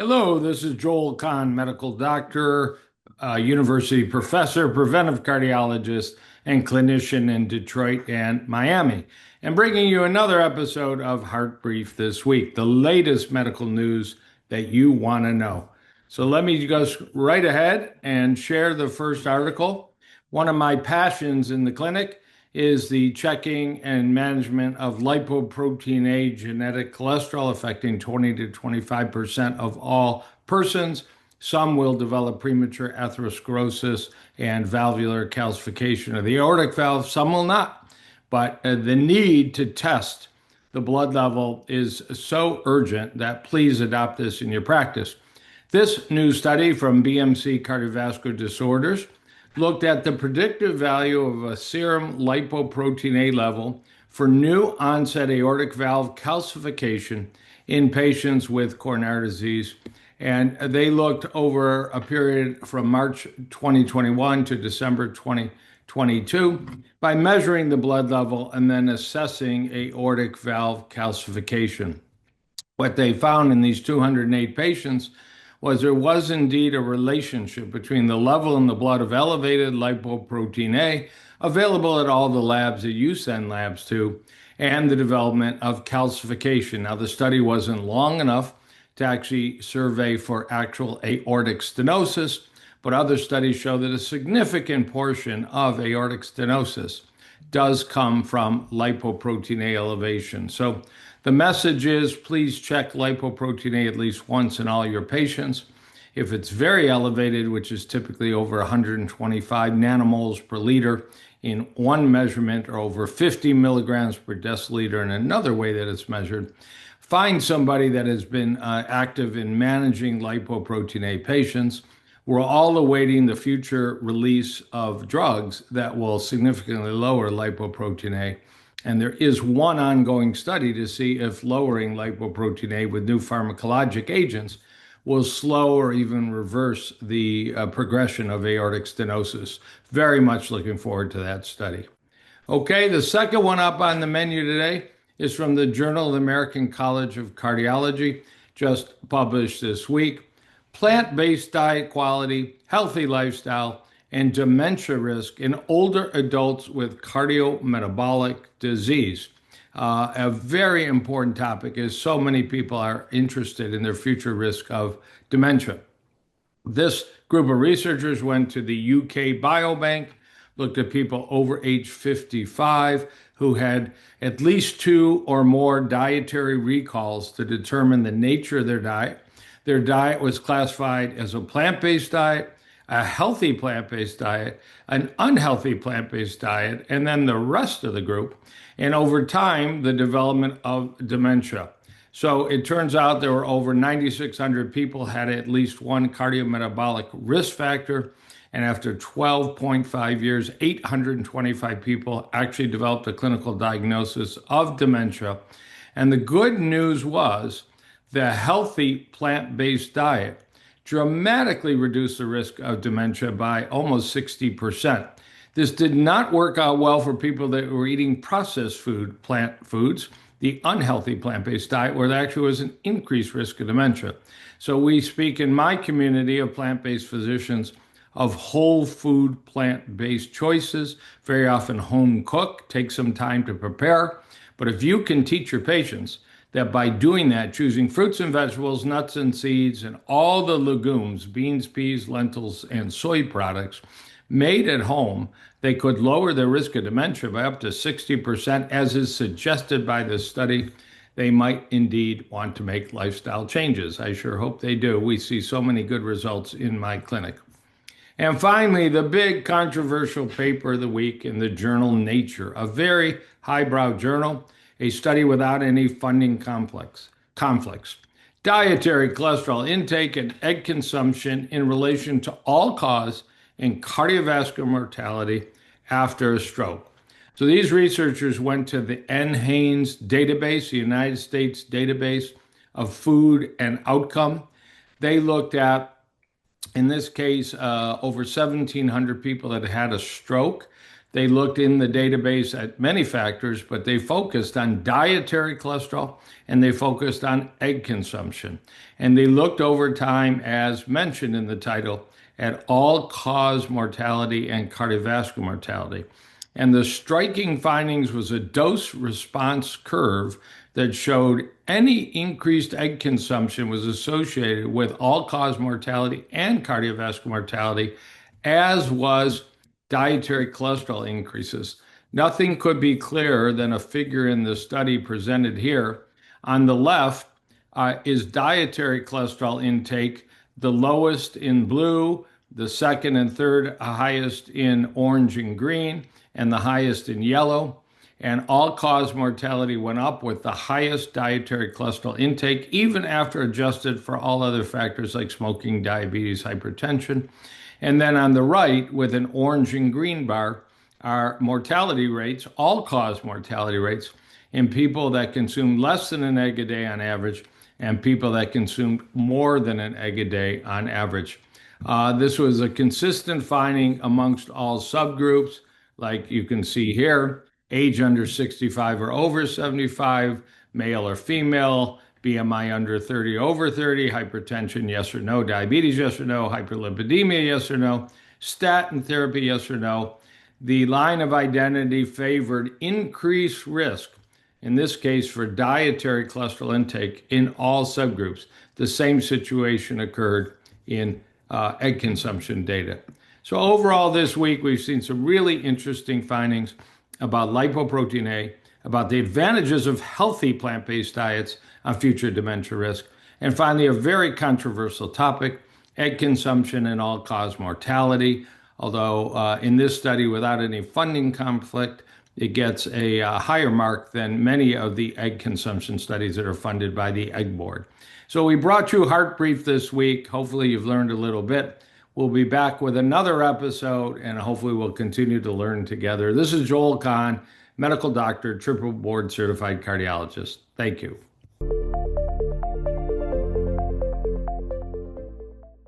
Hello, this is Joel Kahn, medical doctor, university professor, preventive cardiologist, and clinician in Detroit and Miami, and bringing you another episode of HeartBrief this week, the latest medical news that you want to know. So let me go right ahead and share the first article. One of my passions in the clinic is the checking and management of lipoprotein A genetic cholesterol affecting 20 to 25% of all persons. Some will develop premature atherosclerosis and valvular calcification of the aortic valve, some will not. But the need to test the blood level is so urgent that please adopt this in your practice. This new study from BMC Cardiovascular Disorders looked at the predictive value of a serum lipoprotein A level for new onset aortic valve calcification in patients with coronary disease. And they looked over a period from March 2021 to December 2022 by measuring the blood level and then assessing aortic valve calcification. What they found in these 208 patients was there was indeed a relationship between the level in the blood of elevated lipoprotein A available at all the labs that you send labs to and the development of calcification. Now, the study wasn't long enough to actually survey for actual aortic stenosis, but other studies show that a significant portion of aortic stenosis does come from lipoprotein A elevation. So the message is please check lipoprotein A at least once in all your patients. If it's very elevated, which is typically over 125 nanomoles per liter in one measurement or over 50 milligrams per deciliter in another way that it's measured, find somebody that has been active in managing lipoprotein A patients. We're all awaiting the future release of drugs that will significantly lower lipoprotein A. And there is one ongoing study to see if lowering lipoprotein A with new pharmacologic agents will slow or even reverse the progression of aortic stenosis. Very much looking forward to that study. Okay, the second one up on the menu today is from the Journal of the American College of Cardiology, just published this week. Plant-based diet quality, healthy lifestyle, and dementia risk in older adults with cardiometabolic disease. A very important topic as so many people are interested in their future risk of dementia. This group of researchers went to the UK Biobank, looked at people over age 55 who had at least two or more dietary recalls to determine the nature of their diet. Their diet was classified as a plant-based diet, a healthy plant-based diet, an unhealthy plant-based diet, and then the rest of the group. And over time, the development of dementia. So it turns out there were over 9,600 people had at least one cardiometabolic risk factor. And after 12.5 years, 825 people actually developed a clinical diagnosis of dementia. And the good news was the healthy plant-based diet dramatically reduced the risk of dementia by almost 60%. This did not work out well for people that were eating processed food, plant foods, the unhealthy plant-based diet, where there actually was an increased risk of dementia. So we speak in my community of plant-based physicians of whole food plant-based choices, very often home cooked, take some time to prepare. But if you can teach your patients that by doing that, choosing fruits and vegetables, nuts and seeds, and all the legumes, beans, peas, lentils, and soy products made at home, they could lower their risk of dementia by up to 60%, as is suggested by this study. They might indeed want to make lifestyle changes. I sure hope they do. We see so many good results in my clinic. And finally, the big controversial paper of the week in the journal Nature, a very highbrow journal, a study without any funding conflicts. Dietary cholesterol intake and egg consumption in relation to all-cause and cardiovascular mortality after a stroke. So these researchers went to the NHANES database, the United States database of food and outcome. They looked at, in this case, over 1,700 people that had a stroke. They looked in the database at many factors, but they focused on dietary cholesterol and they focused on egg consumption. And they looked over time, as mentioned in the title, at all-cause mortality and cardiovascular mortality. And the striking findings was a dose response curve that showed any increased egg consumption was associated with all-cause mortality and cardiovascular mortality, as was dietary cholesterol increases. Nothing could be clearer than a figure in the study presented here. On the left is dietary cholesterol intake, the lowest in blue, the second and third highest in orange and green, and the highest in yellow. And all-cause mortality went up with the highest dietary cholesterol intake, even after adjusted for all other factors like smoking, diabetes, hypertension. And then on the right, with an orange and green bar, are mortality rates, all-cause mortality rates, in people that consume less than an egg a day on average and people that consumed more than an egg a day on average. This was a consistent finding amongst all subgroups, like you can see here, age under 65 or over 75, male or female, BMI under 30 over 30, hypertension, yes or no, diabetes, yes or no, hyperlipidemia, yes or no, statin therapy, yes or no. The line of identity favored increased risk, in this case for dietary cholesterol intake in all subgroups. The same situation occurred in egg consumption data. So overall this week, we've seen some really interesting findings about lipoprotein A, about the advantages of healthy plant-based diets on future dementia risk. And finally, a very controversial topic, egg consumption and all-cause mortality. Although in this study, without any funding conflict, it gets a higher mark than many of the egg consumption studies that are funded by the Egg Board. So we brought you HeartBrief this week. Hopefully you've learned a little bit. We'll be back with another episode, and hopefully we'll continue to learn together. This is Joel Kahn, medical doctor, triple board certified cardiologist. Thank you.